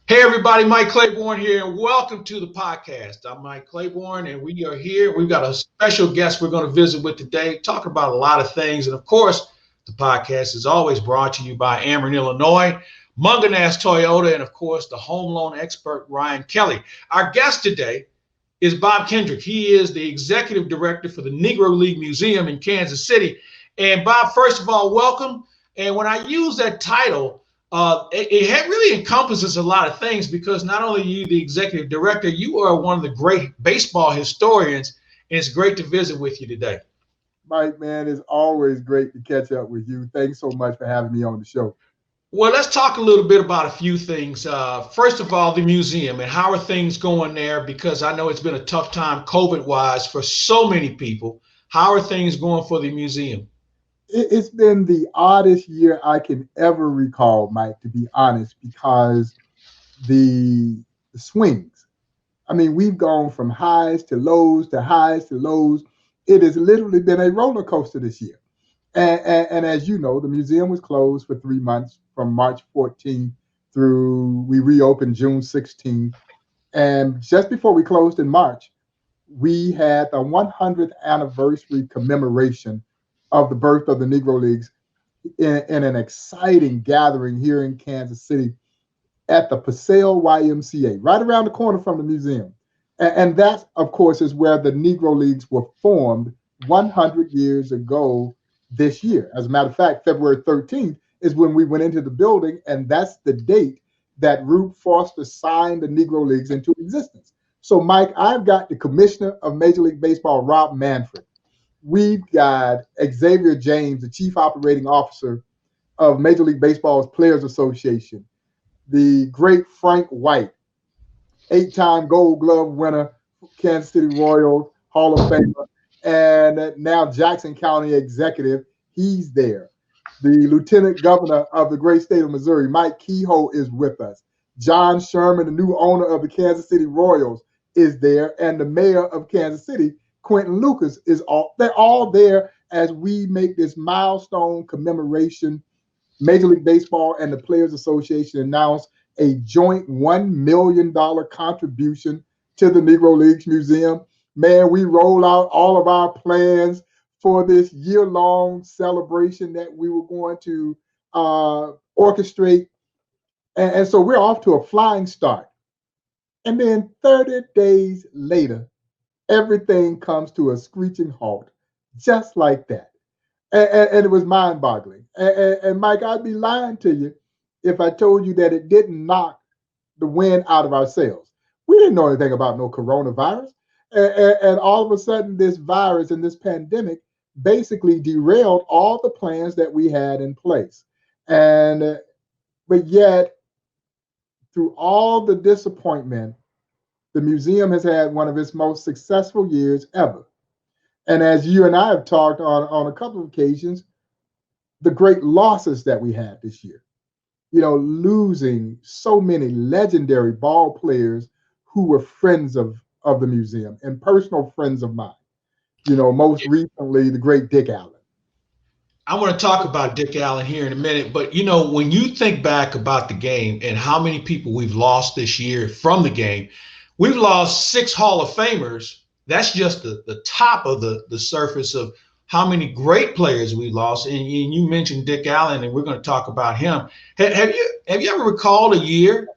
Hey everybody, Mike Claiborne here, and welcome to the podcast. I'm Mike Claiborne, and we are here. We've got a special guest we're going to visit with today, talking about a lot of things. And of course, the podcast is always brought to you by Ameren, Illinois, Munganast Toyota, and of course, the home loan expert, Ryan Kelly. Our guest today is Bob Kendrick. He is the executive director for the Negro League Museum in Kansas City. And Bob, first of all, welcome. And when I use that title, it really encompasses a lot of things because not only are you the executive director, you are one of the great baseball historians, and it's great to visit with you today. Mike, man, it's always great to catch up with you. Thanks so much for having me on the show. Well, let's talk a little bit about a few things. First of all, the museum and how are things going there? Because I know it's been a tough time COVID-wise for so many people. How are things going for the museum? It's been the oddest year I can ever recall, Mike, to be honest, because the swings. I mean, we've gone from highs to lows to highs to lows. It has literally been a roller coaster this year. And as you know, the museum was closed for 3 months from March 14th through we reopened June 16th. And just before we closed in March, we had the 100th anniversary commemoration of the birth of the Negro Leagues in an exciting gathering here in Kansas City at the Paseo YMCA, right around the corner from the museum. And that, of course, is where the Negro Leagues were formed 100 years ago this year. As a matter of fact, February 13th is when we went into the building, and that's the date that Rube Foster signed the Negro Leagues into existence. So, Mike, I've got the commissioner of Major League Baseball, Rob Manfred. We've got Xavier James, the chief operating officer of Major League Baseball's Players Association, the great Frank White, 8-time Gold Glove winner, Kansas City Royals, Hall of Famer, and now Jackson County executive. He's there. The lieutenant governor of the great state of Missouri, Mike Kehoe, is with us. John Sherman, the new owner of the Kansas City Royals, is there, and the mayor of Kansas City, Quentin Lucas, is all. They're all there as we make this milestone commemoration. Major League Baseball and the Players Association announced a joint $1 million contribution to the Negro Leagues Museum. Man, we roll out all of our plans for this year-long celebration that we were going to orchestrate. And so we're off to a flying start. And then 30 days later, everything comes to a screeching halt, just like that. And it was mind-boggling. And Mike, I'd be lying to you if I told you that it didn't knock the wind out of our sails. We didn't know anything about no coronavirus. And all of a sudden, this virus and this pandemic basically derailed all the plans that we had in place. And but yet, through all the disappointment, the museum has had one of its most successful years ever. And as you and I have talked on a couple of occasions, the great losses that we had this year, losing so many legendary ball players who were friends of the museum and personal friends of mine. Most recently, the great Dick Allen. I want to talk about Dick Allen here in a minute, but when you think back about the game and how many people we've lost this year from the game, we've lost 6 Hall of Famers. That's just the top of the surface of how many great players we lost. And you mentioned Dick Allen, and we're going to talk about him. Have you ever recalled a year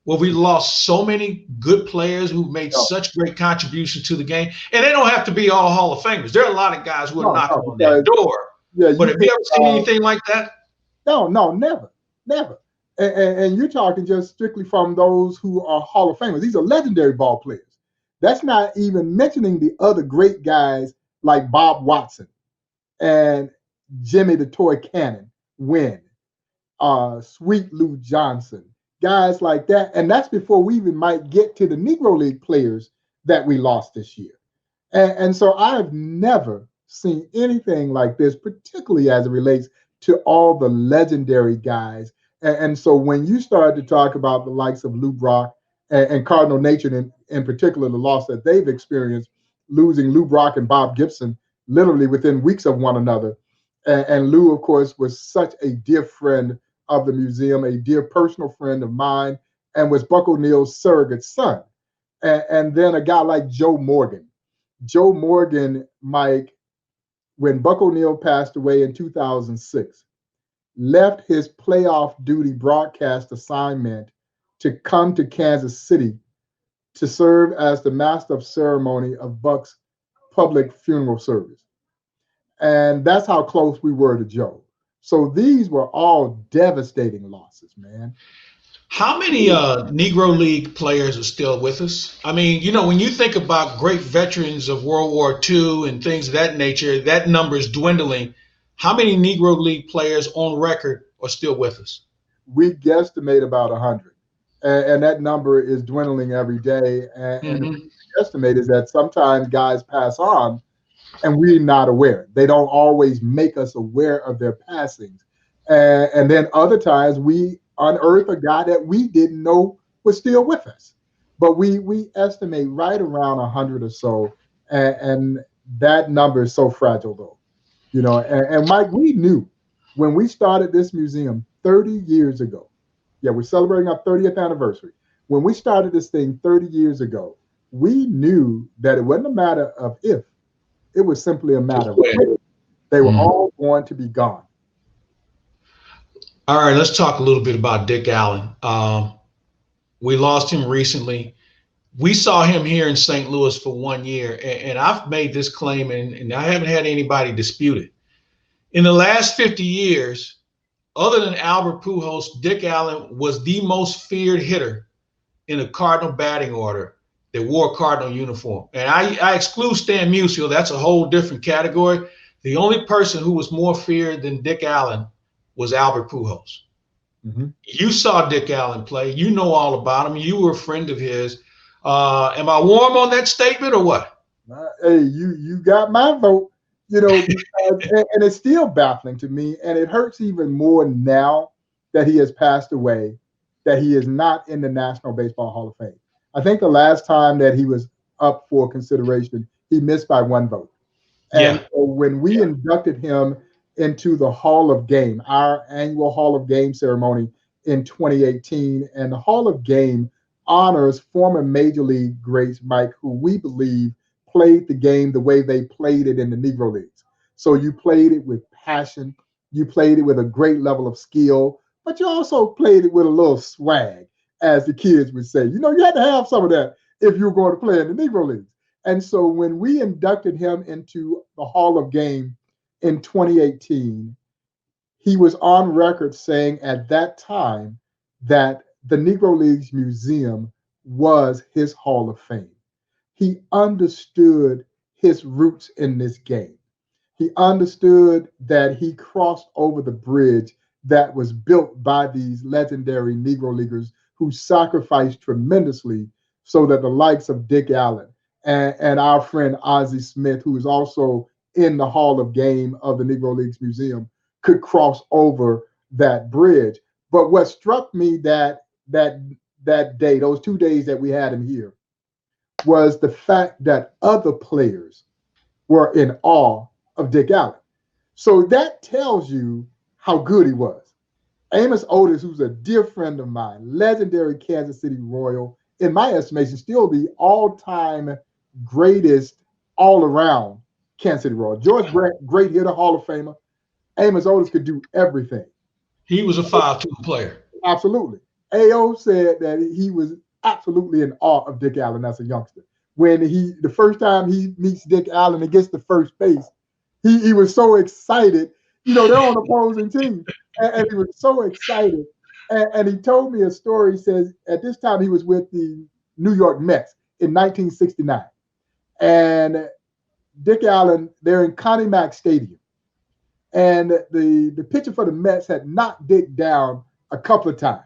where we lost so many good players who made such great contributions to the game? And they don't have to be all Hall of Famers. There are a lot of guys who are knocking on that door. Yeah, but have you ever seen anything like that? No, never. And you're talking just strictly from those who are Hall of Famers. These are legendary ball players. That's not even mentioning the other great guys like Bob Watson and Jimmy the Toy Cannon, Wynn, Sweet Lou Johnson, guys like that. And that's before we even might get to the Negro League players that we lost this year. And so I've never seen anything like this, particularly as it relates to all the legendary guys. And so when you started to talk about the likes of Lou Brock and Cardinal Nation in particular, the loss that they've experienced, losing Lou Brock and Bob Gibson literally within weeks of one another. And Lou, of course, was such a dear friend of the museum, a dear personal friend of mine, and was Buck O'Neill's surrogate son. And then a guy like Joe Morgan. Joe Morgan, Mike, when Buck O'Neill passed away in 2006, left his playoff duty broadcast assignment to come to Kansas City to serve as the master of ceremony of Buck's public funeral service. And that's how close we were to Joe. So these were all devastating losses, man. How many Negro League players are still with us? I mean, you know, when you think about great veterans of World War II and things of that nature, that number is dwindling. How many Negro League players on record are still with us? We guesstimate about 100. And that number is dwindling every day. And Mm-hmm. we estimate is that sometimes guys pass on and we're not aware. They don't always make us aware of their passings. And then other times we unearth a guy that we didn't know was still with us. But we estimate right around 100 or so. And that number is so fragile, though. You know, and Mike, we knew when we started this museum 30 years ago. Yeah, we're celebrating our 30th anniversary. When we started this thing 30 years ago, we knew that it wasn't a matter of if, it was simply a matter of when. They were all going to be gone. All right, let's talk a little bit about Dick Allen. We lost him recently. We saw him here in St. Louis for 1 year, and I've made this claim, and I haven't had anybody dispute it. In the last 50 years, other than Albert Pujols, Dick Allen was the most feared hitter in the Cardinal batting order that wore a Cardinal uniform. And I exclude Stan Musial. That's a whole different category. The only person who was more feared than Dick Allen was Albert Pujols. Mm-hmm. You saw Dick Allen play. You know all about him. You were a friend of his. Am I warm on that statement or what? Hey, you got my vote. You know, and it's still baffling to me, and it hurts even more now that he has passed away, that he is not in the National Baseball Hall of Fame. I think the last time that he was up for consideration, he missed by 1 vote. And so when we inducted him into the Hall of Game, our annual Hall of Game ceremony in 2018, and the Hall of Game honors former Major League greats, Mike, who we believe played the game the way they played it in the Negro Leagues. So you played it with passion, you played it with a great level of skill, but you also played it with a little swag, as the kids would say. You know, you had to have some of that if you were going to play in the Negro Leagues. And so when we inducted him into the Hall of Game in 2018, he was on record saying at that time that the Negro Leagues Museum was his Hall of Fame. He understood his roots in this game. He understood that he crossed over the bridge that was built by these legendary Negro Leaguers who sacrificed tremendously so that the likes of Dick Allen and our friend Ozzie Smith, who is also in the Hall of Game of the Negro Leagues Museum, could cross over that bridge. But what struck me that day, those 2 days that we had him here, was the fact that other players were in awe of Dick Allen. So that tells you how good he was. Amos Otis, who's a dear friend of mine, legendary Kansas City Royal, in my estimation, still the all-time greatest all-around Kansas City Royal. George Brett, great hitter, Hall of Famer. Amos Otis could do everything. He was a 5-tool player. Absolutely. A.O. said that he was absolutely in awe of Dick Allen as a youngster. When the first time he meets Dick Allen and gets to first base, he was so excited. You know, they're on opposing teams, and he was so excited. And he told me a story. He says at this time he was with the New York Mets in 1969. And Dick Allen, they're in Connie Mack Stadium. And the pitcher for the Mets had knocked Dick down a couple of times.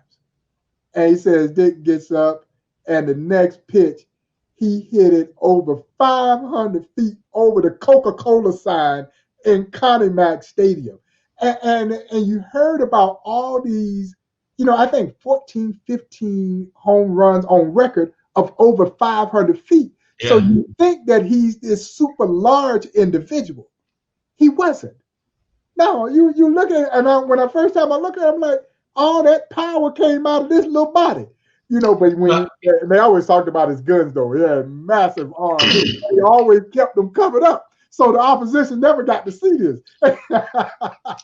And he says Dick gets up, and the next pitch, he hit it over 500 feet over the Coca-Cola sign in Connie Mack Stadium. And you heard about all these, you know, I think 14, 15 home runs on record of over 500 feet. Yeah. So you think that he's this super large individual. He wasn't. No, you look at it, and when I first time I look at it, I'm like, all that power came out of this little body. But when they always talked about his guns, though, he had massive arms. He always kept them covered up, so the opposition never got to see this.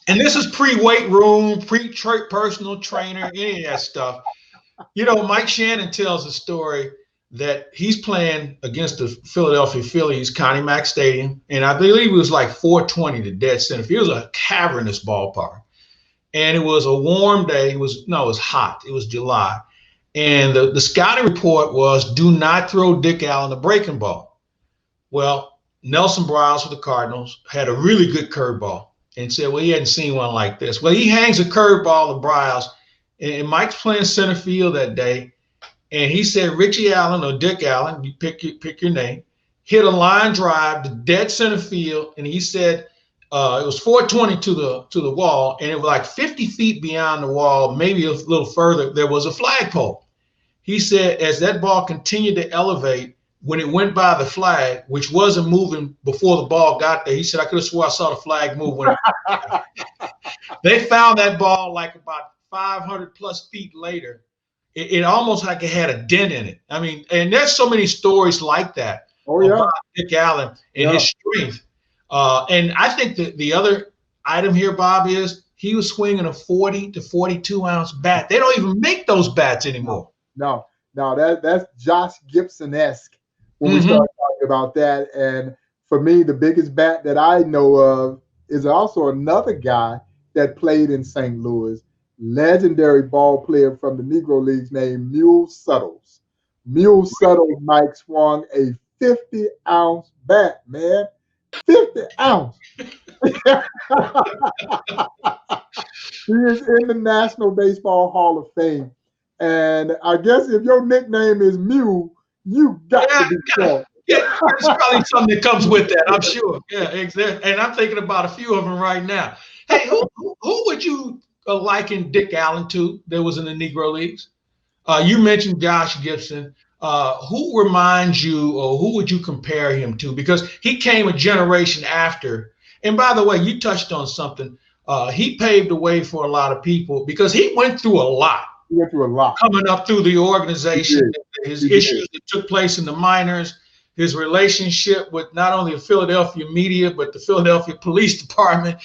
And this is pre-weight room, personal trainer, any of that stuff. Mike Shannon tells a story that he's playing against the Philadelphia Phillies, Connie Mack Stadium, and I believe it was like 420 to dead center. It was a cavernous ballpark, and it was a warm day. It was hot. It was July, and the scouting report was, do not throw Dick Allen a breaking ball. Well, Nelson Briles for the Cardinals had a really good curveball and said, well, he hadn't seen one like this. Well, he hangs a curveball to Briles, and Mike's playing center field that day, and he said Richie Allen or Dick Allen, you pick your name, hit a line drive to dead center field, and he said it was 420 to the wall, and it was like 50 feet beyond the wall, maybe a little further, there was a flagpole. He said as that ball continued to elevate, when it went by the flag, which wasn't moving before the ball got there, he said, I could have swore I saw the flag move when they found that ball like about 500 plus feet later. It almost like it had a dent in it. I mean, and there's so many stories like that about Dick Allen and his strength. And I think that the other item here, Bob, is he was swinging a 40 to 42 ounce bat. They don't even make those bats anymore. No, that's Josh Gibson-esque when we start talking about that. And for me, the biggest bat that I know of is also another guy that played in St. Louis, legendary ball player from the Negro Leagues named Mule Suttles. Mule Suttles, Mike, swung a 50-ounce bat, man. 50 ounce. He is in the National Baseball Hall of Fame. And I guess if your nickname is Mule, you got to be strong. Yeah, there's probably something that comes with that, I'm sure. Yeah, exactly. And I'm thinking about a few of them right now. Hey, who would you liken Dick Allen to that was in the Negro Leagues? You mentioned Josh Gibson. Who reminds you, or who would you compare him to? Because he came a generation after. And by the way, you touched on something. He paved the way for a lot of people because he went through a lot. He went through a lot. Coming up through the organization, his issues that took place in the minors, his relationship with not only the Philadelphia media, but the Philadelphia Police Department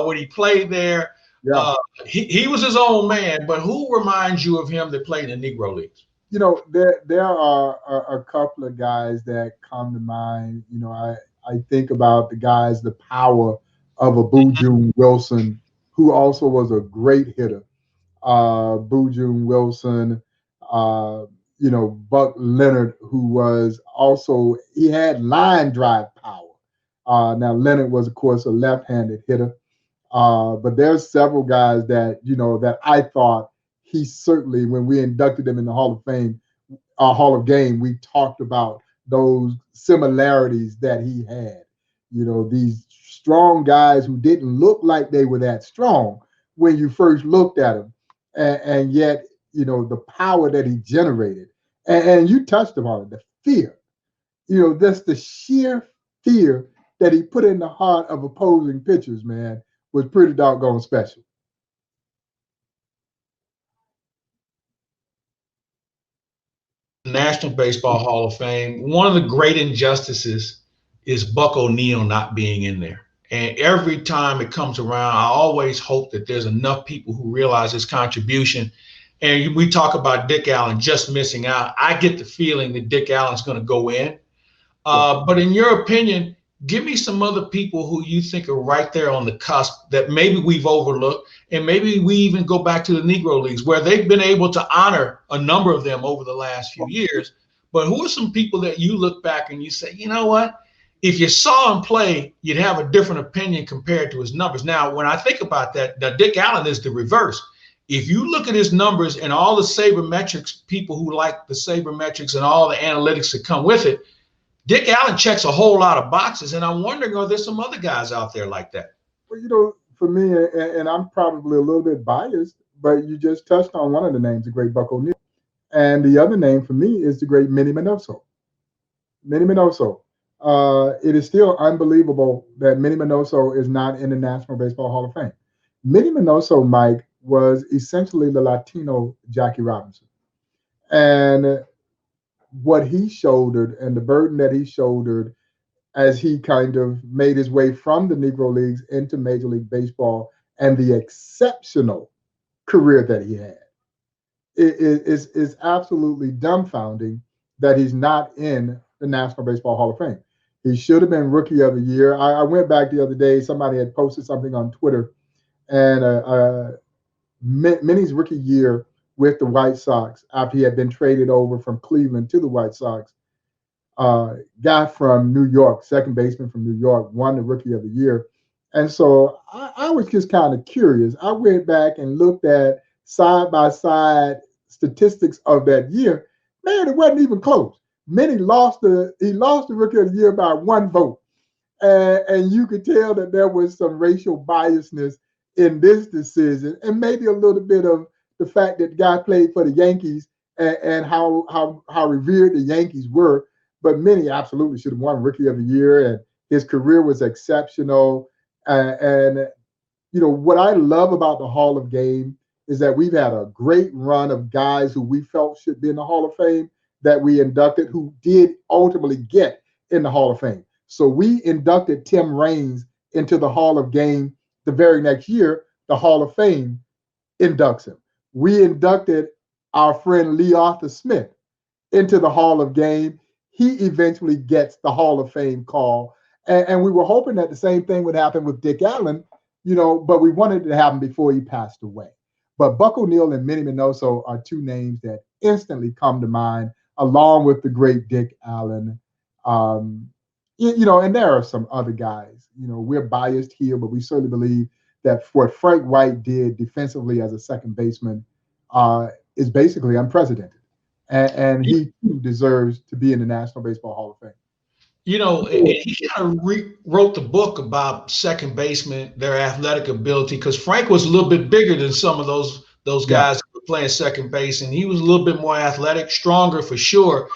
when he played there. Yeah. He was his own man, but who reminds you of him that played in the Negro Leagues? There are a couple of guys that come to mind. I think about the guys, the power of a Boojum Wilson, who also was a great hitter. Boojum Wilson, Buck Leonard, who was also, he had line drive power. Now Leonard was, of course, a left-handed hitter. But there's several guys that, that I thought he certainly, when we inducted him in the Hall of Fame, Hall of Game, we talked about those similarities that he had. These strong guys who didn't look like they were that strong when you first looked at them. And yet, the power that he generated. And you touched upon it, the fear. That's the sheer fear that he put in the heart of opposing pitchers, man, was pretty doggone special. National Baseball Hall of Fame. One of the great injustices is Buck O'Neil not being in there. And every time it comes around, I always hope that there's enough people who realize his contribution. And we talk about Dick Allen just missing out. I get the feeling that Dick Allen's going to go in. But in your opinion, give me some other people who you think are right there on the cusp that maybe we've overlooked. And maybe we even go back to the Negro Leagues where they've been able to honor a number of them over the last few years. But who are some people that you look back and you say, you know what? If you saw him play, you'd have a different opinion compared to his numbers. Now, when I think about that, Dick Allen is the reverse. If you look at his numbers and all the sabermetrics, people who like the sabermetrics and all the analytics that come with it, Dick Allen checks a whole lot of boxes. And I'm wondering, are there some other guys out there like that? Well, for me, and I'm probably a little bit biased, but you just touched on one of the names, the great Buck O'Neil. And the other name for me is the great Minnie Minoso. Minnie Minoso. It is still unbelievable that Minnie Minoso is not in the National Baseball Hall of Fame. Minnie Minoso, Mike, was essentially the Latino Jackie Robinson. And what he shouldered and the burden that he shouldered as he kind of made his way from the Negro Leagues into Major League Baseball and the exceptional career that he had is absolutely dumbfounding that he's not in the National Baseball Hall of Fame. He should have been Rookie of the Year. I went back the other day. Somebody had posted something on Twitter, and Minnie's rookie year with the White Sox after he had been traded over from Cleveland to the White Sox. Guy from New York, second baseman from New York, won the Rookie of the Year. And so I was just kind of curious. I went back and looked at side by side statistics of that year. Man, it wasn't even close. Minnie lost the Rookie of the Year by one vote. And you could tell that there was some racial biasness in this decision, and maybe a little bit of the fact that the guy played for the Yankees and how revered the Yankees were. But Minnie absolutely should have won Rookie of the Year, and his career was exceptional. And you know what I love about the Hall of Fame is that we've had a great run of guys who we felt should be in the Hall of Fame that we inducted, who did ultimately get in the Hall of Fame. So we inducted Tim Raines into the Hall of Fame the very next year. The Hall of Fame inducts him. We inducted our friend Lee Arthur Smith into the Hall of Fame. He eventually gets the Hall of Fame call. And we were hoping that the same thing would happen with Dick Allen, you know, but we wanted it to happen before he passed away. But Buck O'Neil and Minnie Minoso are two names that instantly come to mind, along with the great Dick Allen. You know, and there are some other guys. You know, we're biased here, but we certainly believe that what Frank White did defensively as a second baseman is basically unprecedented. And he too deserves to be in the National Baseball Hall of Fame. You know, and he kind of wrote the book about second basemen, their athletic ability, because Frank was a little bit bigger than some of those guys who were playing second base, and he was a little bit more athletic, stronger for sure.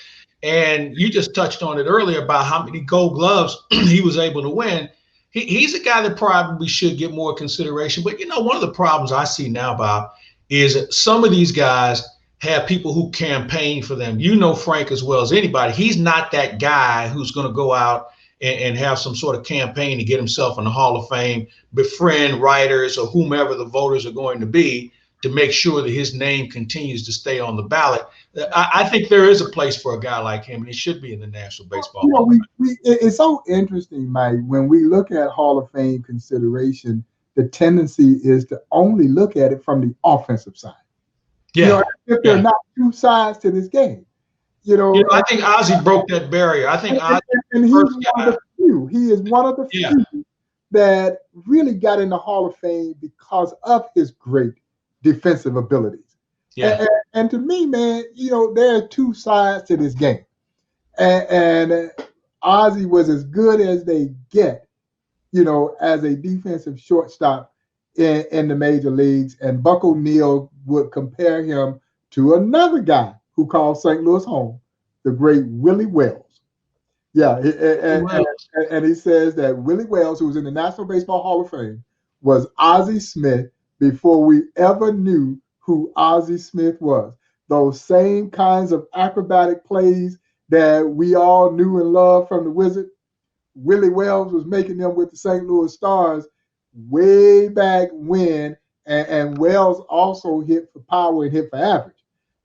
And you just touched on it earlier about how many Gold Gloves he was able to win. He's a guy that probably should get more consideration. But you know, one of the problems I see now, Bob, is that some of these guys have people who campaign for them. You know Frank as well as anybody. He's not that guy who's going to go out and have some sort of campaign to get himself in the Hall of Fame, befriend writers or whomever the voters are going to be to make sure that his name continues to stay on the ballot. I think there is a place for a guy like him, and he should be in the National Baseball Hall of Fame. It's so interesting, Mike, when we look at Hall of Fame consideration, the tendency is to only look at it from the offensive side. Yeah. You know, if there are not two sides to this game. You know, I think Ozzie broke that barrier. I think Ozzie, and he's one of the few. He is one of the few that really got in the Hall of Fame because of his great defensive abilities. Yeah. And to me, man, you know, there are two sides to this game. And Ozzie was as good as they get, you know, as a defensive shortstop in the major leagues. And Buck O'Neil would compare him to another guy who called St. Louis home, the great Willie Wells. Yeah, and he says that Willie Wells, who was in the National Baseball Hall of Fame, was Ozzie Smith before we ever knew who Ozzie Smith was. Those same kinds of acrobatic plays that we all knew and loved from the Wizard, Willie Wells was making them with the St. Louis Stars way back when, and Wells also hit for power and hit for average.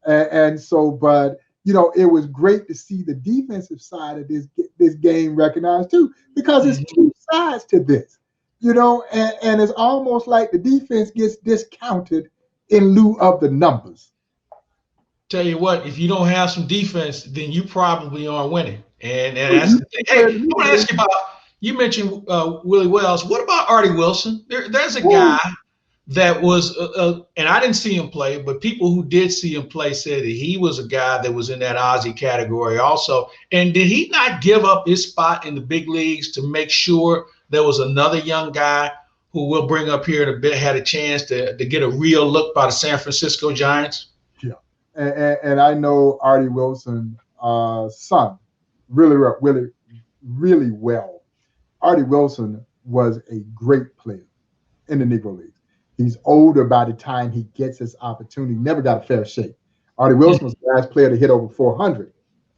And so, but you know, it was great to see the defensive side of this game recognized too, because it's two sides to this, you know, and it's almost like the defense gets discounted in lieu of the numbers. Tell you what, if you don't have some defense, then you probably aren't winning. And that's the thing. Hey, I want to ask you about, you mentioned Willie Wells. What about Artie Wilson? There's a guy that was, and I didn't see him play, but people who did see him play said that he was a guy that was in that Ozzie category also. And did he not give up his spot in the big leagues to make sure there was another young guy who we'll bring up here in a bit had a chance to get a real look by the San Francisco Giants? Yeah, and I know Artie Wilson's son really well. Artie Wilson was a great player in the Negro League. He's older by the time he gets his opportunity. Never got a fair shake. Artie Wilson was the last player to hit over 400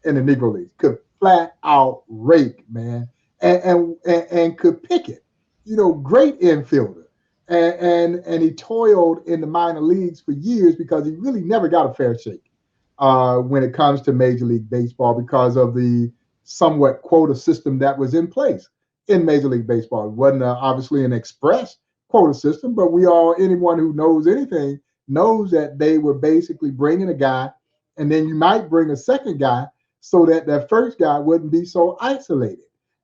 in the Negro League. Could flat out rake, man, and could pick it. Great infielder. And he toiled in the minor leagues for years because he really never got a fair shake when it comes to Major League Baseball because of the somewhat quota system that was in place in Major League Baseball. It wasn't obviously an express quota system, but anyone who knows anything knows that they were basically bringing a guy, and then you might bring a second guy so that first guy wouldn't be so isolated.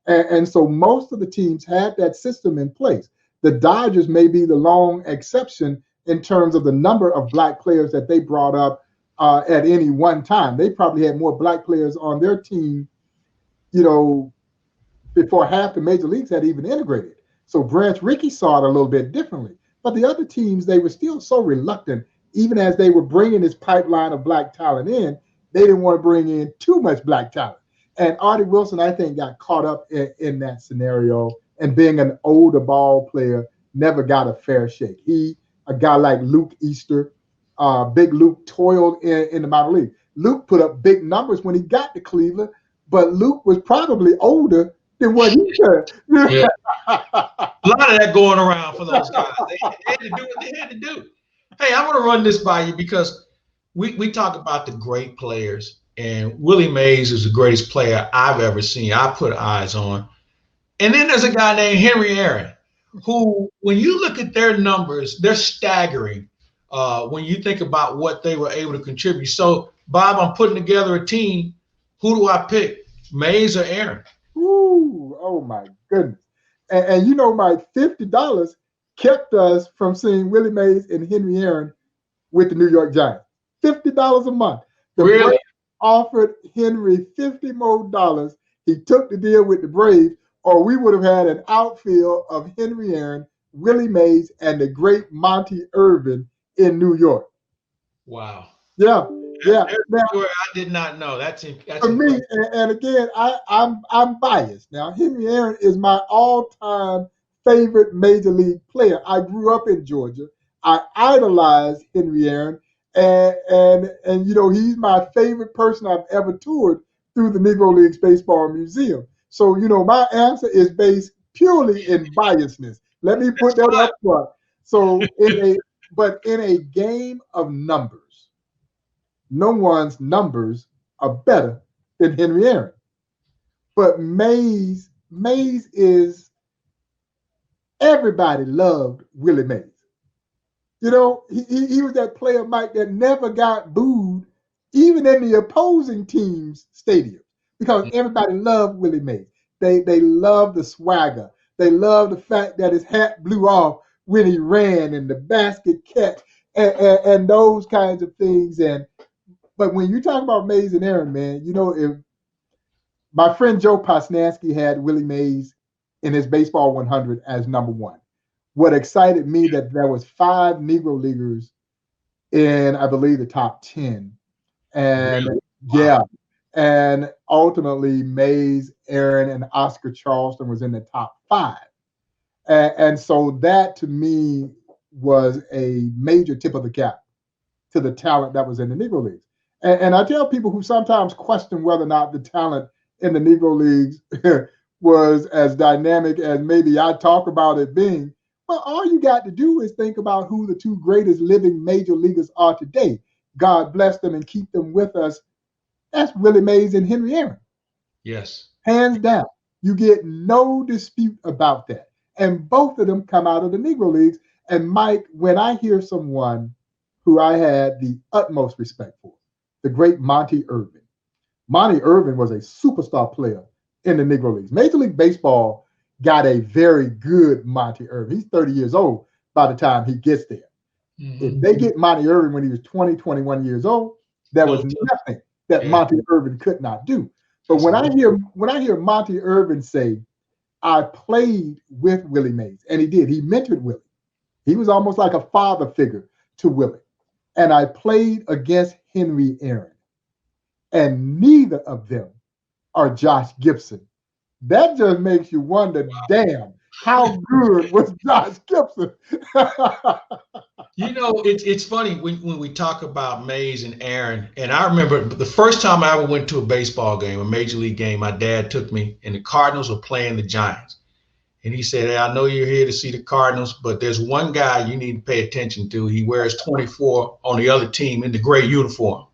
And so most of the teams had that system in place. The Dodgers may be the long exception in terms of the number of black players that they brought up at any one time. They probably had more black players on their team, before half the major leagues had even integrated. So Branch Rickey saw it a little bit differently. But the other teams, they were still so reluctant, even as they were bringing this pipeline of black talent in, they didn't want to bring in too much black talent. And Artie Wilson, I think, got caught up in that scenario, and being an older ball player, never got a fair shake. A guy like Luke Easter, Big Luke toiled in the minor league. Luke put up big numbers when he got to Cleveland, but Luke was probably older than what he could. Yeah. A lot of that going around for those guys. They had to do what they had to do. Hey, I want to run this by you because we talk about the great players, and Willie Mays is the greatest player I've ever seen. I put eyes on. And then there's a guy named Henry Aaron, who, when you look at their numbers, they're staggering when you think about what they were able to contribute. So, Bob, I'm putting together a team. Who do I pick, Mays or Aaron? Ooh, oh my goodness. And my $50 kept us from seeing Willie Mays and Henry Aaron with the New York Giants. $50 a month. The Really? Braves offered Henry $50 more. He took the deal with the Braves, or we would have had an outfield of Henry Aaron, Willie Mays, and the great Monty Irvin in New York. Wow. Yeah. Now, I did not know. That's for me, and again, I'm biased. Now, Henry Aaron is my all-time favorite major league player. I grew up in Georgia. I idolized Henry Aaron, and he's my favorite person I've ever toured through the Negro Leagues Baseball Museum. So, my answer is based purely in biasness. Let me put that up front. So, in a game of numbers, no one's numbers are better than Henry Aaron. But Mays is, everybody loved Willie Mays. He was that player, Mike, that never got booed, even in the opposing team's stadium, because everybody loved Willie Mays. They loved the swagger. They loved the fact that his hat blew off when he ran, and the basket catch, and those kinds of things. But when you talk about Mays and Aaron, man, if my friend Joe Posnanski had Willie Mays in his baseball 100 as number one. What excited me that there was 5 Negro Leaguers in, I believe, the top 10. And really? Yeah. And ultimately Mays, Aaron, and Oscar Charleston was in the top 5. And so that to me was a major tip of the cap to the talent that was in the Negro Leagues. And I tell people who sometimes question whether or not the talent in the Negro Leagues was as dynamic as maybe I talk about it being, well, all you got to do is think about who the 2 greatest living major leaguers are today. God bless them and keep them with us. That's Willie Mays and Henry Aaron. Yes. Hands down. You get no dispute about that. And both of them come out of the Negro Leagues. And Mike, when I hear someone who I had the utmost respect for, the great Monty Irvin. Monty Irvin was a superstar player in the Negro Leagues. Major League Baseball got a very good Monty Irvin. He's 30 years old by the time he gets there. Mm-hmm. If they get Monty Irvin when he was 20, 21 years old, there was nothing that Monty Irvin could not do. But when I hear Monty Irvin say, I played with Willie Mays, and he did. He mentored Willie. He was almost like a father figure to Willie. And I played against Henry Aaron. And neither of them are Josh Gibson. That just makes you wonder, damn, How good was Josh Gibson? It's funny when we talk about Mays and Aaron, and I remember the first time I ever went to a baseball game, a major league game, my dad took me, and the Cardinals were playing the Giants. And he said, "Hey, I know you're here to see the Cardinals, but there's one guy you need to pay attention to. He wears 24 on the other team in the gray uniform."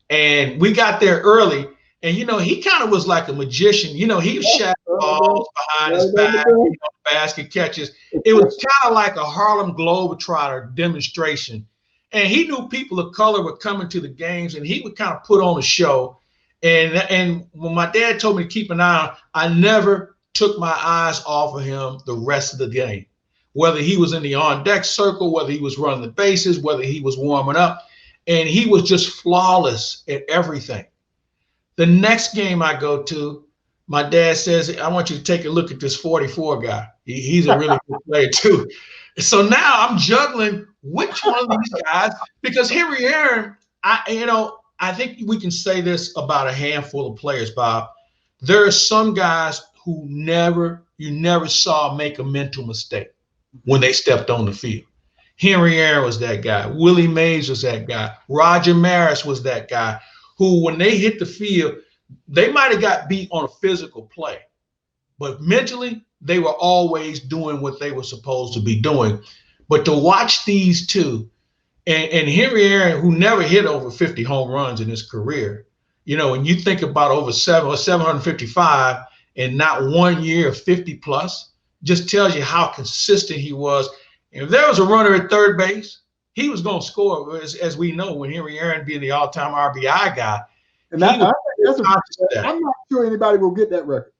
And we got there early, and he kind of was like a magician. He was shot balls behind his back, basket catches. It was kind of like a Harlem Globetrotter demonstration. And he knew people of color were coming to the games, and he would kind of put on a show. And when my dad told me to keep an eye on, I never took my eyes off of him the rest of the game. Whether he was in the on-deck circle, whether he was running the bases, whether he was warming up. And he was just flawless at everything. The next game I go to, my dad says, "I want you to take a look at this 44 guy. He's a really good player too." So now I'm juggling which one of these guys, because Henry Aaron, I think we can say this about a handful of players, Bob. There are some guys who you never saw make a mental mistake when they stepped on the field. Henry Aaron was that guy. Willie Mays was that guy. Roger Maris was that guy who, when they hit the field, they might have got beat on a physical play, but mentally, they were always doing what they were supposed to be doing. But to watch these two, and Henry Aaron, who never hit over 50 home runs in his career, and you think about over 755 and not 1 year of 50 plus, just tells you how consistent he was. If there was a runner at third base, he was going to score, as we know, when Henry Aaron being the all-time RBI guy. And I'm not sure anybody will get that record.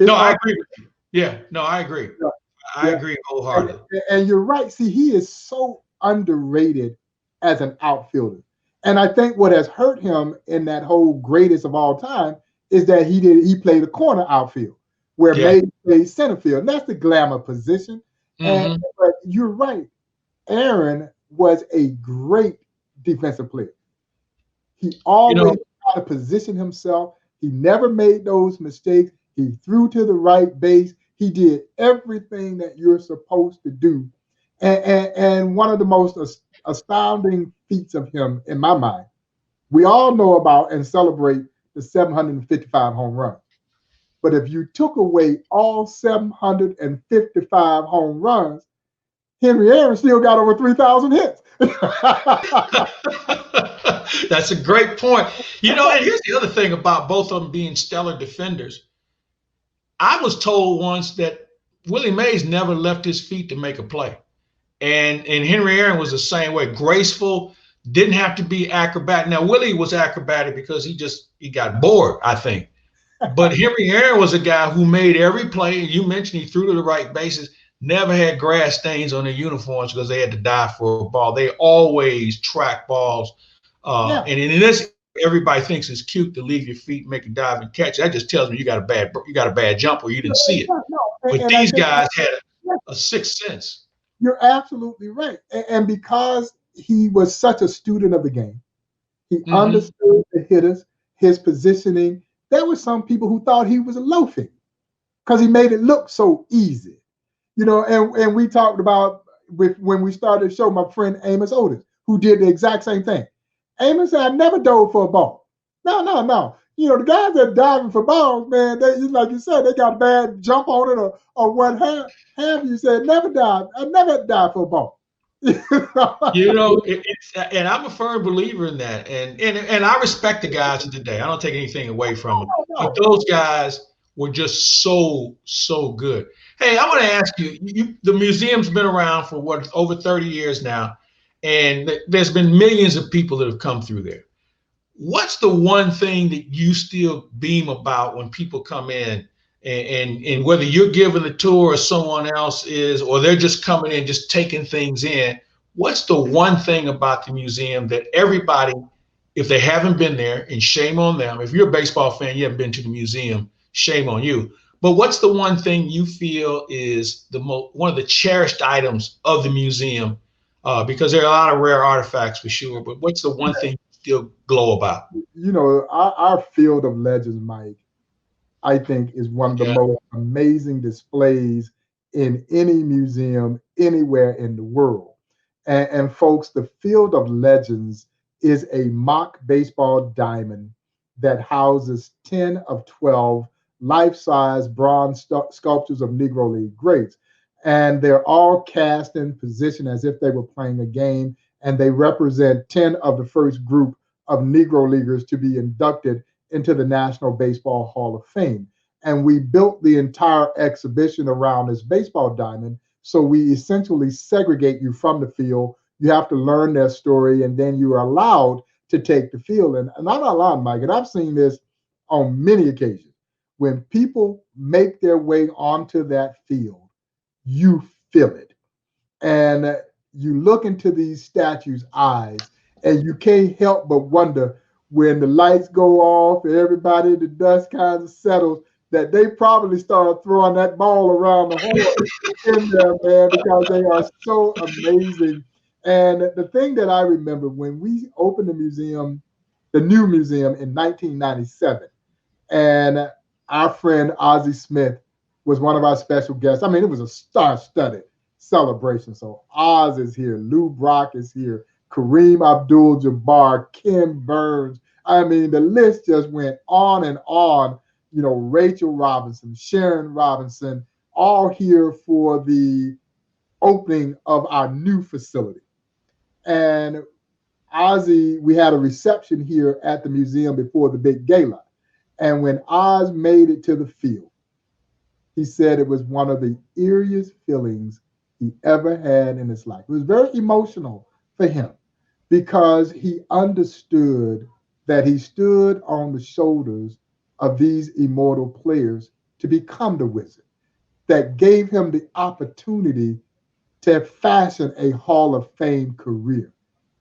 No, I agree with you. Yeah, no, I agree. Yeah. I agree wholeheartedly. And you're right. See, he is so underrated as an outfielder. And I think what has hurt him in that whole greatest of all time is that he played a corner outfield where Mays played center field. And that's the glamour position. Mm-hmm. But you're right. Aaron was a great defensive player. He always knew how to position himself. He never made those mistakes. He threw to the right base. He did everything that you're supposed to do. And one of the most astounding feats of him, in my mind, we all know about and celebrate the 755 home runs. But if you took away all 755 home runs, Henry Aaron still got over 3,000 hits. That's a great point. And here's the other thing about both of them being stellar defenders. I was told once that Willie Mays never left his feet to make a play. And Henry Aaron was the same way. Graceful, didn't have to be acrobatic. Now, Willie was acrobatic because he got bored, I think. But Henry Aaron was a guy who made every play. And you mentioned he threw to the right bases, never had grass stains on their uniforms because they had to dive for a ball. They always track balls. And in this, everybody thinks it's cute to leave your feet, make a dive and catch. That just tells me you got a bad jump or you didn't see it. But these guys had a sixth sense. You're absolutely right. And because he was such a student of the game, he understood the hitters, his positioning. There were some people who thought he was loafing because he made it look so easy. And we talked about when we started the show, my friend Amos Otis, who did the exact same thing. Amos said, "I never dove for a ball." No. The guys that are diving for balls, man, they, like you said, they got a bad jump on it or what have you. Said, "Never dive. I never dive for a ball." And I'm a firm believer in that. And I respect the guys of today. I don't take anything away from them. But those guys were just so good. Hey, I want to ask you, the museum's been around for over 30 years now, and there's been millions of people that have come through there. What's the one thing that you still beam about when people come in, and whether you're giving the tour or someone else is, or they're just coming in, just taking things in? What's the one thing about the museum that everybody, if they haven't been there, and shame on them, if you're a baseball fan, you haven't been to the museum, shame on you. But what's the one thing you feel is one of the cherished items of the museum? Because there are a lot of rare artifacts for sure, but what's the one thing you still glow about? Our field of legends, Mike, I think, is one of the Yeah. most amazing displays in any museum anywhere in the world. And folks, the Field of Legends is a mock baseball diamond that houses 10 of 12 life-size bronze sculptures of Negro League greats. And they're all cast in position as if they were playing a game, and they represent 10 of the first group of Negro Leaguers to be inducted into the National Baseball Hall of Fame. And we built the entire exhibition around this baseball diamond. So we essentially segregate you from the field. You have to learn their story, and then you are allowed to take the field. And I'm not lying, Mike, and I've seen this on many occasions. When people make their way onto that field, you feel it. And you look into these statues' eyes, and you can't help but wonder when the lights go off and everybody, the dust kind of settles, that they probably start throwing that ball around the horn in there, man, because they are so amazing. And the thing that I remember when we opened the museum, the new museum in 1997, and our friend Ozzie Smith was one of our special guests. I mean, it was a star-studded celebration. So Oz is here, Lou Brock is here, Kareem Abdul-Jabbar, Ken Burns. I mean, the list just went on and on. You know, Rachel Robinson, Sharon Robinson, all here for the opening of our new facility. And Ozzy, we had a reception here at the museum before the big gala. And when Oz made it to the field, he said it was one of the eeriest feelings he ever had in his life. It was very emotional for him because he understood that he stood on the shoulders of these immortal players to become the Wizard, that gave him the opportunity to fashion a Hall of Fame career.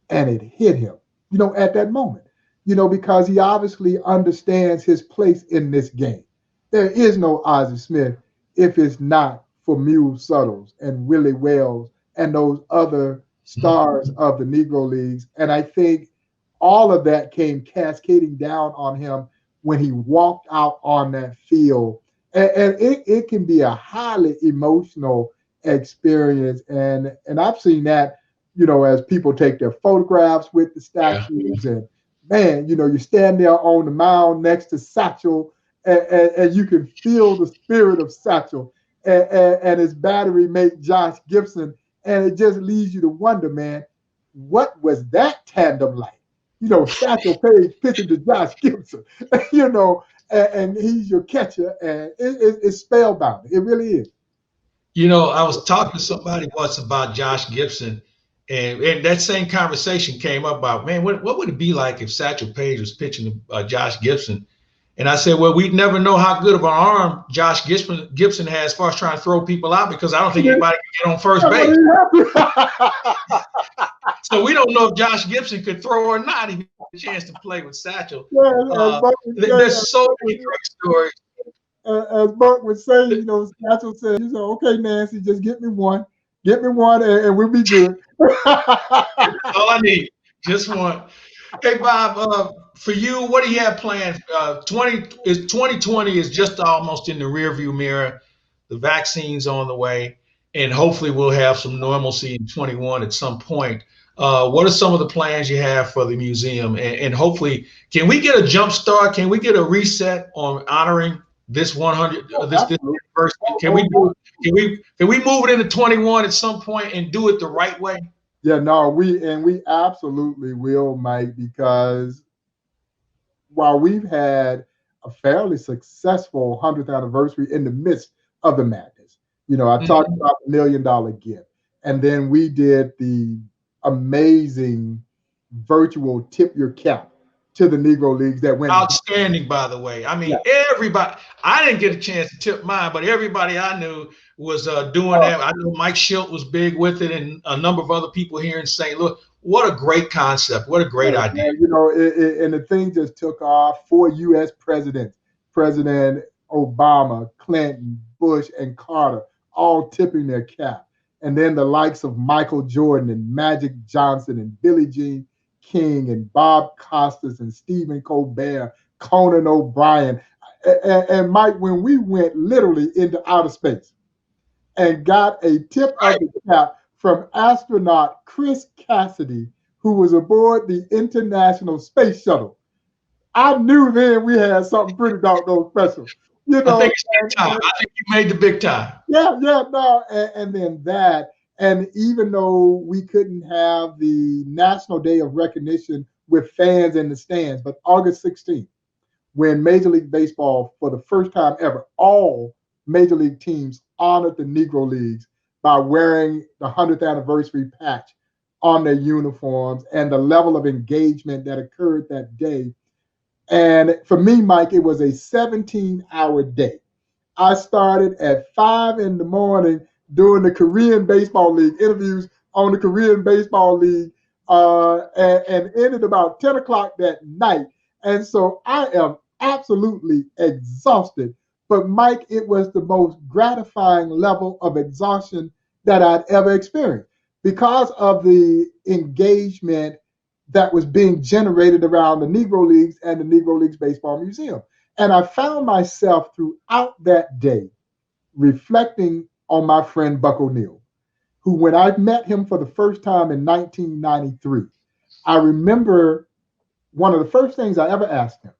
And it hit him, you know, at that moment, you know, because he obviously understands his place in this game. There is no Ozzie Smith if it's not for Mule Suttles and Willie Wells and those other stars of the Negro Leagues. And I think all of that came cascading down on him when he walked out on that field. And it can be a highly emotional experience. And I've seen that, you know, as people take their photographs with the statues. And man, you know, you stand there on the mound next to Satchel, and you can feel the spirit of Satchel and his battery mate Josh Gibson. And it just leads you to wonder, man, what was that tandem like? You know, Satchel Paige pitching to Josh Gibson, you know, and he's your catcher, and it's spellbound. It really is. You know, I was talking to somebody once about Josh Gibson, and that same conversation came up about, man, what would it be like if Satchel Paige was pitching to Josh Gibson? And I said, well, we'd never know how good of an arm Josh Gibson has as far as trying to throw people out, because I don't think anybody can get on first base. So we don't know if Josh Gibson could throw or not. He had a chance to play with Satchel. There's so many great stories. As Buck would say, you know, Satchel said, you know, okay, Nancy, just get me one, and we'll be good. All I need, just one. Hey, Bob, for you, what do you have planned? 2020 is just almost in the rearview mirror. The vaccine's on the way, and hopefully we'll have some normalcy in 21 at some point. What are some of the plans you have for the museum? And hopefully, can we get a jump start? Can we get a reset on honoring this 100 this anniversary? Can we move it into 21 at some point and do it the right way? Yeah, no, we absolutely will, Mike, because while we've had a fairly successful 100th anniversary in the midst of the madness, you know, I talked about the $1 million gift, and then we did the amazing virtual tip your cap to the Negro Leagues that went outstanding, by the way. I mean, everybody, I didn't get a chance to tip mine, but everybody I knew was doing that. I know Mike Schilt was big with it, and a number of other people here in St. Louis. What a great concept. What a great idea. Man, you know, and the thing just took off. 4 U.S. presidents, President Obama, Clinton, Bush, and Carter, all tipping their cap. And then the likes of Michael Jordan and Magic Johnson and Billie Jean King and Bob Costas and Stephen Colbert, Conan O'Brien. And Mike, when we went literally into outer space and got a tip of the cap from astronaut Chris Cassidy, who was aboard the International Space Shuttle, I knew then we had something pretty doggone special. You know, I think it's big time. I think you made the big time. yeah, no, and then that, and even though we couldn't have the National Day of Recognition with fans in the stands, but August 16th, when Major League Baseball, for the first time ever, all Major League teams honored the Negro Leagues by wearing the 100th anniversary patch on their uniforms, and the level of engagement that occurred that day. And for me, Mike, it was a 17-hour day. I started at 5 in the morning doing the Korean Baseball League interviews on the Korean Baseball League, and ended about 10 o'clock that night. And so I am absolutely exhausted. But Mike, it was the most gratifying level of exhaustion that I'd ever experienced because of the engagement that was being generated around the Negro Leagues and the Negro Leagues Baseball Museum. And I found myself throughout that day reflecting on my friend Buck O'Neill, who, when I met him for the first time in 1993, I remember one of the first things I ever asked him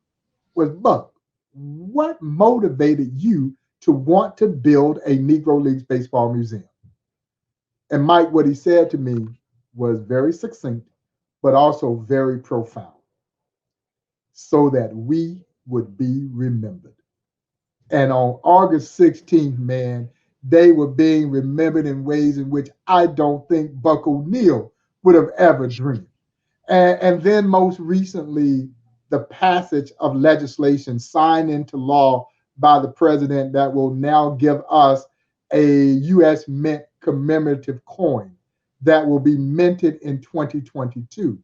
was, Buck, what motivated you to want to build a Negro Leagues Baseball Museum? And Mike, what he said to me was very succinct, but also very profound. So that we would be remembered. And on August 16th, man, they were being remembered in ways in which I don't think Buck O'Neill would have ever dreamed. And then most recently, the passage of legislation signed into law by the president that will now give us a U.S. Mint commemorative coin that will be minted in 2022.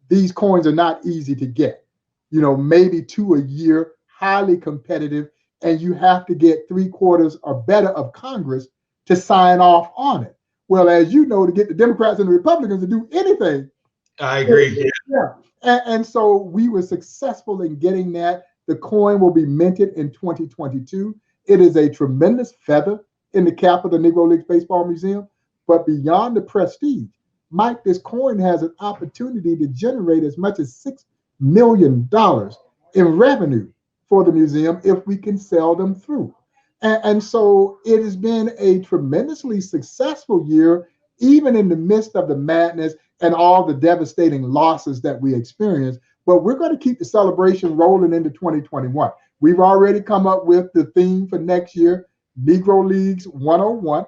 These coins are not easy to get. You know, maybe 2 a year, highly competitive, and you have to get 3/4 or better of Congress to sign off on it. Well, as you know, to get the Democrats and the Republicans to do anything. I agree. Yeah. And so we were successful in getting that. The coin will be minted in 2022. It is a tremendous feather in the cap of the Negro Leagues Baseball Museum. But beyond the prestige, Mike, this coin has an opportunity to generate as much as $6 million in revenue for the museum if we can sell them through. And so it has been a tremendously successful year, even in the midst of the madness and all the devastating losses that we experienced. But we're going to keep the celebration rolling into 2021. We've already come up with the theme for next year, Negro Leagues 101.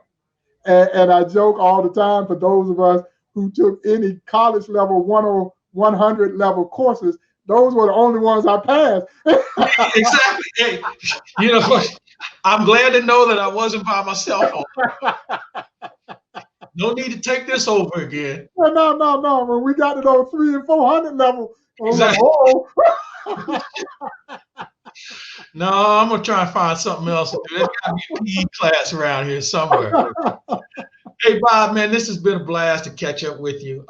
And I joke all the time, for those of us who took any college level 100 level courses, those were the only ones I passed. Exactly. Hey, you know, I'm glad to know that I wasn't by myself. No need to take this over again. No. When we got to those 300 and 400 level, Exactly. Like, no, I'm gonna try and find something else to do. There's got to be a PE class around here somewhere. Hey, Bob, man, this has been a blast to catch up with you.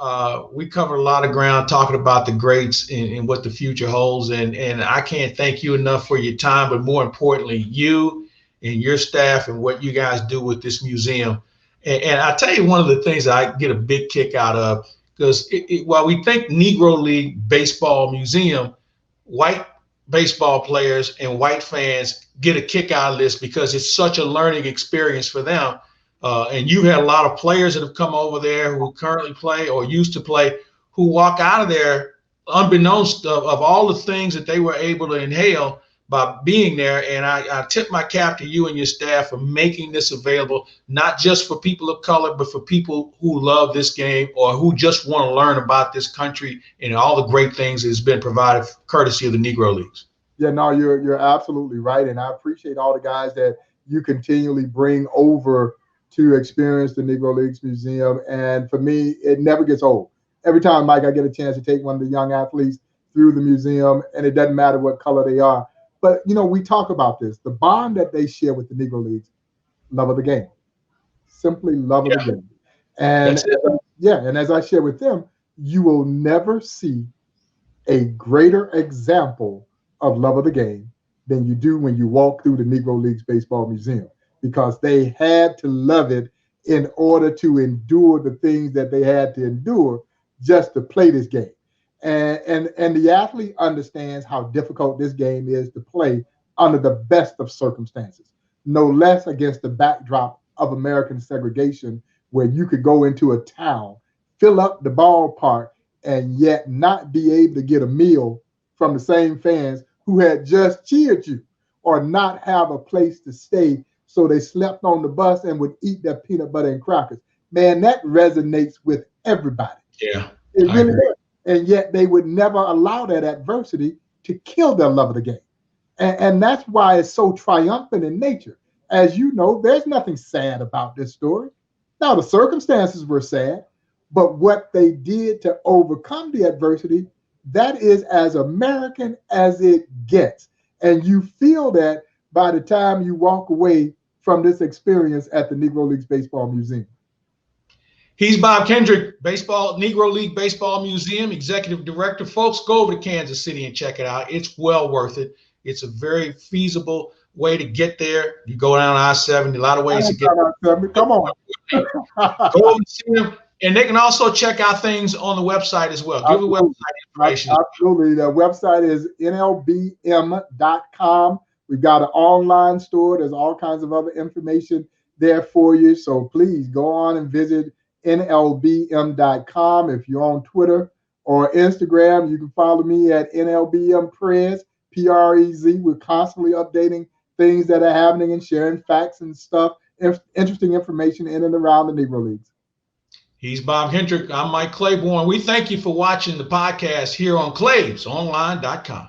We covered a lot of ground talking about the greats and what the future holds. And I can't thank you enough for your time, but more importantly, you and your staff and what you guys do with this museum. And I tell you, one of the things that I get a big kick out of, because while we think Negro League Baseball Museum, white baseball players and white fans get a kick out of this because it's such a learning experience for them. And you've had a lot of players that have come over there who currently play or used to play who walk out of there unbeknownst of all the things that they were able to inhale by being there. And I tip my cap to you and your staff for making this available, not just for people of color, but for people who love this game or who just want to learn about this country and all the great things that has been provided courtesy of the Negro Leagues. Yeah, no, you're absolutely right. And I appreciate all the guys that you continually bring over to experience the Negro Leagues Museum. And for me, it never gets old. Every time, Mike, I get a chance to take one of the young athletes through the museum, and it doesn't matter what color they are. But, you know, we talk about this, the bond that they share with the Negro Leagues, love of the game, simply love of the game. And and as I share with them, you will never see a greater example of love of the game than you do when you walk through the Negro Leagues Baseball Museum, because they had to love it in order to endure the things that they had to endure just to play this game. And the athlete understands how difficult this game is to play under the best of circumstances, no less against the backdrop of American segregation, where you could go into a town, fill up the ballpark, and yet not be able to get a meal from the same fans who had just cheered you, or not have a place to stay, so they slept on the bus and would eat their peanut butter and crackers. Man, that resonates with everybody. Yeah, it really does. And yet they would never allow that adversity to kill their love of the game. And that's why it's so triumphant in nature. As you know, there's nothing sad about this story. Now, the circumstances were sad, but what they did to overcome the adversity, that is as American as it gets. And you feel that by the time you walk away from this experience at the Negro Leagues Baseball Museum. He's Bob Kendrick, Negro League Baseball Museum Executive Director. Folks, go over to Kansas City and check it out. It's well worth it. It's a very feasible way to get there. You go down I-70, a lot of ways to get there. Come on. Go over and see them. And they can also check out things on the website as well. Give the website information. Absolutely. The website is nlbm.com. We've got an online store. There's all kinds of other information there for you. So please go on and visit nlbm.com. If you're on Twitter or Instagram, you can follow me at nlbmprez, Prez. We're constantly updating things that are happening and sharing facts and stuff, interesting information in and around the Negro Leagues. He's Bob Kendrick. I'm Mike Claiborne. We thank you for watching the podcast here on claibsonline.com.